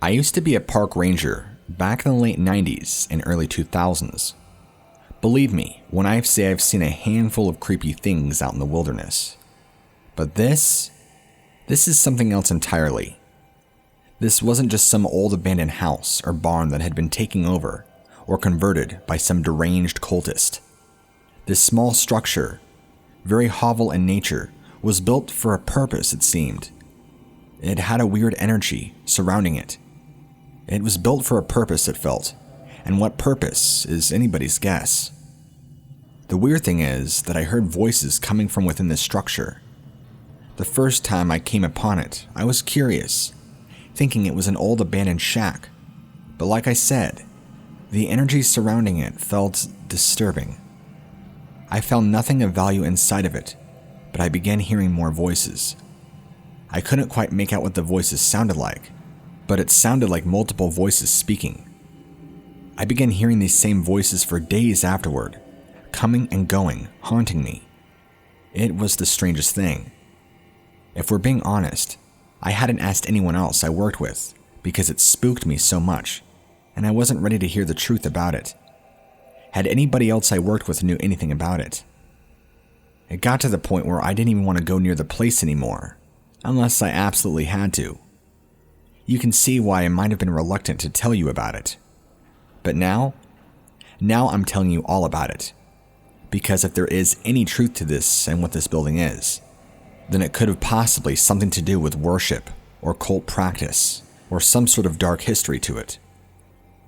I used to be a park ranger back in the late 90s and early 2000s. Believe me when I say I've seen a handful of creepy things out in the wilderness. But this is something else entirely. This wasn't just some old abandoned house or barn that had been taken over or converted by some deranged cultist. This small structure, very hovel in nature, was built for a purpose, it seemed. It had a weird energy surrounding it. It was built for a purpose, it felt, and what purpose is anybody's guess. The weird thing is that I heard voices coming from within this structure. The first time I came upon it, I was curious, thinking it was an old abandoned shack. But like I said, the energy surrounding it felt disturbing. I found nothing of value inside of it, but I began hearing more voices. I couldn't quite make out what the voices sounded like, but it sounded like multiple voices speaking. I began hearing these same voices for days afterward, coming and going, haunting me. It was the strangest thing. If we're being honest, I hadn't asked anyone else I worked with because it spooked me so much, and I wasn't ready to hear the truth about it. Had anybody else I worked with knew anything about it? It got to the point where I didn't even want to go near the place anymore, unless I absolutely had to. You can see why I might have been reluctant to tell you about it. But now I'm telling you all about it. Because if there is any truth to this and what this building is, then it could have possibly something to do with worship or cult practice or some sort of dark history to it.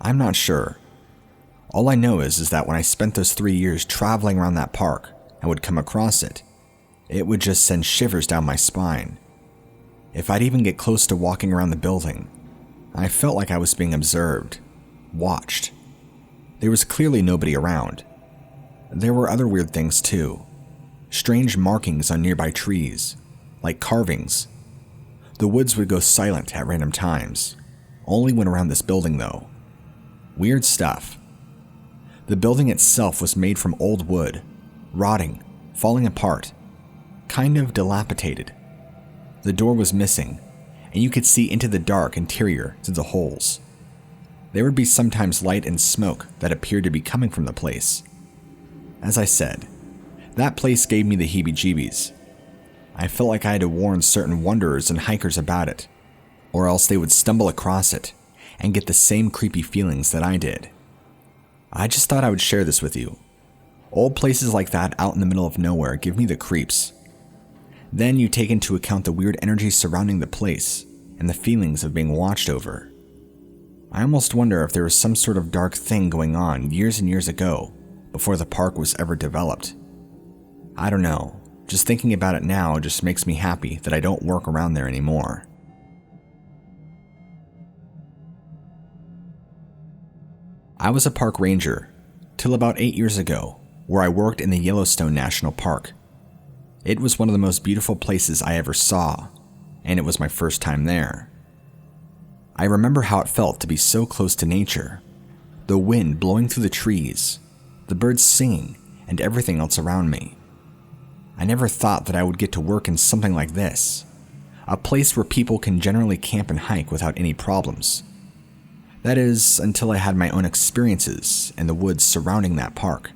I'm not sure. All I know is that when I spent those 3 years traveling around that park and would come across it, it would just send shivers down my spine. If I'd even get close to walking around the building, I felt like I was being observed, watched. There was clearly nobody around. There were other weird things too. Strange markings on nearby trees, like carvings. The woods would go silent at random times, only when around this building though. Weird stuff. The building itself was made from old wood, rotting, falling apart, kind of dilapidated. The door was missing, and you could see into the dark interior through the holes. There would be sometimes light and smoke that appeared to be coming from the place. As I said, that place gave me the heebie-jeebies. I felt like I had to warn certain wanderers and hikers about it, or else they would stumble across it and get the same creepy feelings that I did. I just thought I would share this with you. Old places like that out in the middle of nowhere give me the creeps. Then you take into account the weird energy surrounding the place and the feelings of being watched over. I almost wonder if there was some sort of dark thing going on years and years ago before the park was ever developed. I don't know, just thinking about it now just makes me happy that I don't work around there anymore. I was a park ranger till about 8 years ago, where I worked in the Yellowstone National Park. It was one of the most beautiful places I ever saw, and it was my first time there. I remember how it felt to be so close to nature, the wind blowing through the trees, the birds singing, and everything else around me. I never thought that I would get to work in something like this, a place where people can generally camp and hike without any problems. That is, until I had my own experiences in the woods surrounding that park.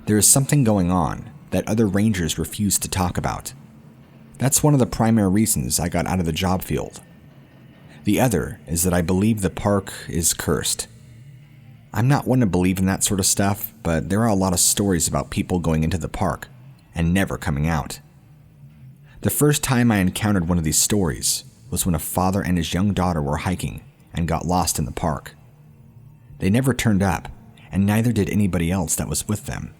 There is something going on that other rangers refuse to talk about. That's one of the primary reasons I got out of the job field. The other is that I believe the park is cursed. I'm not one to believe in that sort of stuff, but there are a lot of stories about people going into the park and never coming out. The first time I encountered one of these stories was when a father and his young daughter were hiking and got lost in the park. They never turned up, and neither did anybody else that was with them.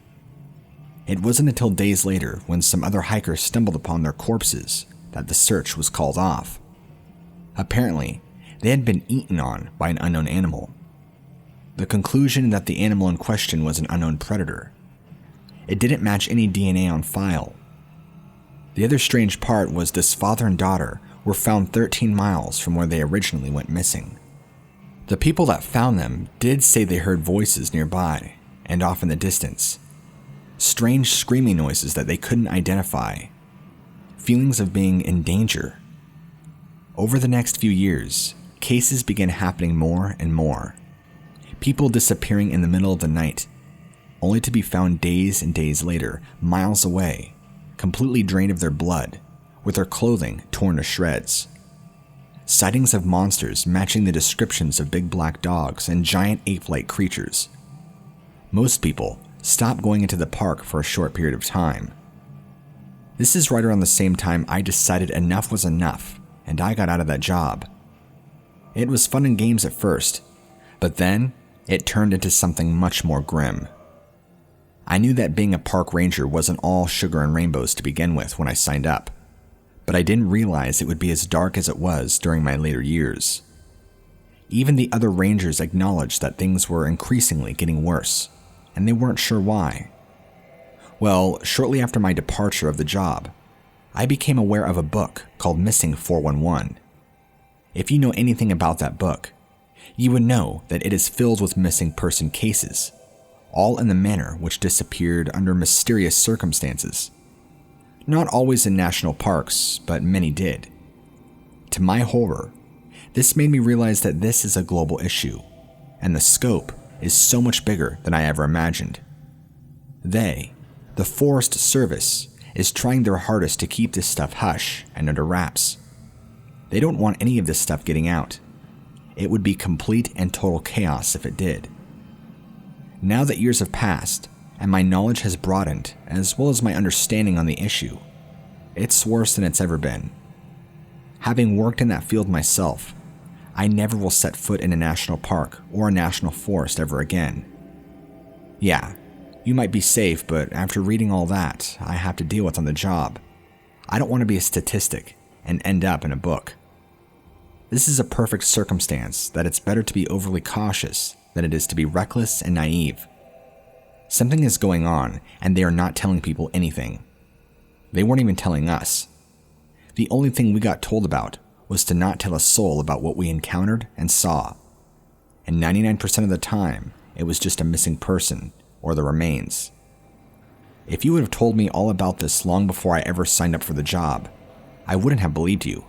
It wasn't until days later when some other hikers stumbled upon their corpses that the search was called off. Apparently, they had been eaten on by an unknown animal. The conclusion that the animal in question was an unknown predator. It didn't match any DNA on file. The other strange part was this father and daughter were found 13 miles from where they originally went missing. The people that found them did say they heard voices nearby and off in the distance. Strange screaming noises that they couldn't identify. Feelings of being in danger. Over the next few years, cases began happening more and more. People disappearing in the middle of the night, only to be found days and days later, miles away, completely drained of their blood, with their clothing torn to shreds. Sightings of monsters matching the descriptions of big black dogs and giant ape-like creatures. Most people stopped going into the park for a short period of time. This is right around the same time I decided enough was enough, and I got out of that job. It was fun and games at first, but then it turned into something much more grim. I knew that being a park ranger wasn't all sugar and rainbows to begin with when I signed up, but I didn't realize it would be as dark as it was during my later years. Even the other rangers acknowledged that things were increasingly getting worse, and they weren't sure why. Well, shortly after my departure of the job, I became aware of a book called Missing 411. If you know anything about that book, you would know that it is filled with missing person cases, all in the manner which disappeared under mysterious circumstances. Not always in national parks, but many did. To my horror, this made me realize that this is a global issue, and the scope is so much bigger than I ever imagined. They, the Forest Service, is trying their hardest to keep this stuff hush and under wraps. They don't want any of this stuff getting out. It would be complete and total chaos if it did. Now that years have passed, and my knowledge has broadened, as well as my understanding on the issue, it's worse than it's ever been. Having worked in that field myself, I never will set foot in a national park or a national forest ever again. Yeah, you might be safe, but after reading all that I have to deal with on the job, I don't want to be a statistic and end up in a book. This is a perfect circumstance that it's better to be overly cautious than it is to be reckless and naive. Something is going on, and they are not telling people anything. They weren't even telling us. The only thing we got told about was to not tell a soul about what we encountered and saw. And 99% of the time, it was just a missing person or the remains. If you would have told me all about this long before I ever signed up for the job, I wouldn't have believed you.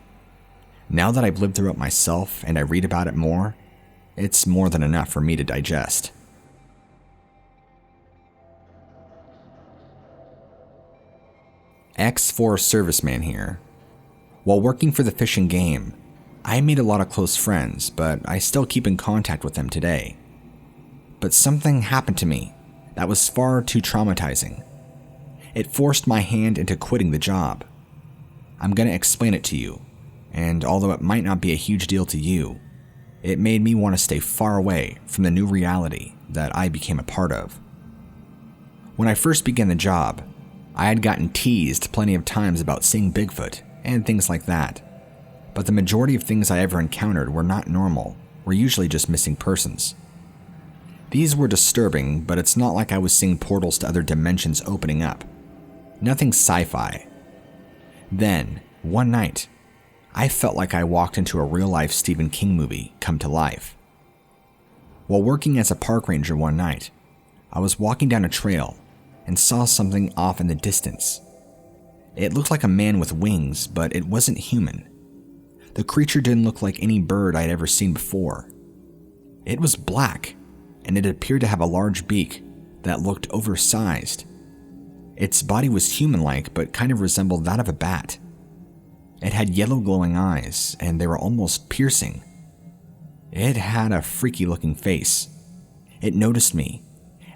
Now that I've lived through it myself and I read about it more, it's more than enough for me to digest. Ex-Forest Serviceman here. While working for the Fish and Game, I made a lot of close friends, but I still keep in contact with them today. But something happened to me that was far too traumatizing. It forced my hand into quitting the job. I'm going to explain it to you, and although it might not be a huge deal to you, it made me want to stay far away from the new reality that I became a part of. When I first began the job, I had gotten teased plenty of times about seeing Bigfoot and things like that, but the majority of things I ever encountered were not normal, were usually just missing persons. These were disturbing, but it's not like I was seeing portals to other dimensions opening up. Nothing sci-fi. Then, one night, I felt like I walked into a real-life Stephen King movie come to life. While working as a park ranger one night, I was walking down a trail and saw something off in the distance. It looked like a man with wings, but it wasn't human. The creature didn't look like any bird I'd ever seen before. It was black, and it appeared to have a large beak that looked oversized. Its body was human-like, but kind of resembled that of a bat. It had yellow glowing eyes, and they were almost piercing. It had a freaky-looking face. It noticed me,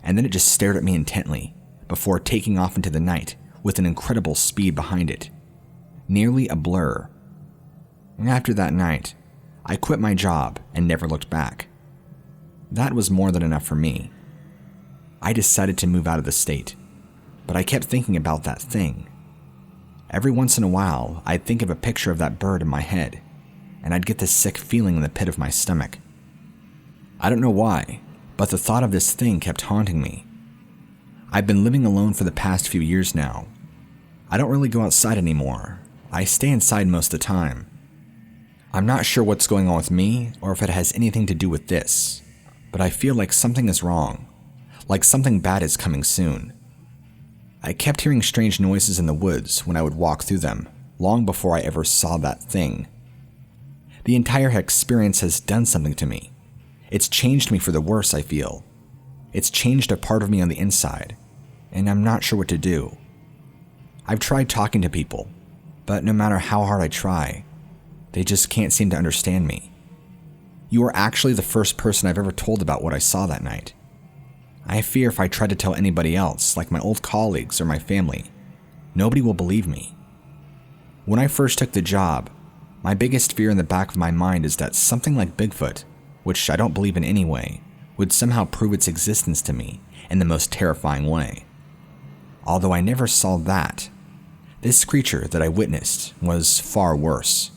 and then it just stared at me intently, before taking off into the night with an incredible speed behind it. Nearly a blur. After that night, I quit my job and never looked back. That was more than enough for me. I decided to move out of the state, but I kept thinking about that thing. Every once in a while, I'd think of a picture of that bird in my head, and I'd get this sick feeling in the pit of my stomach. I don't know why, but the thought of this thing kept haunting me. I've been living alone for the past few years now. I don't really go outside anymore. I stay inside most of the time. I'm not sure what's going on with me or if it has anything to do with this, but I feel like something is wrong, like something bad is coming soon. I kept hearing strange noises in the woods when I would walk through them, long before I ever saw that thing. The entire experience has done something to me. It's changed me for the worse, I feel. It's changed a part of me on the inside, and I'm not sure what to do. I've tried talking to people, but no matter how hard I try, they just can't seem to understand me. You are actually the first person I've ever told about what I saw that night. I fear if I try to tell anybody else, like my old colleagues or my family, nobody will believe me. When I first took the job, my biggest fear in the back of my mind is that something like Bigfoot, which I don't believe in anyway, would somehow prove its existence to me in the most terrifying way. Although I never saw that, this creature that I witnessed was far worse.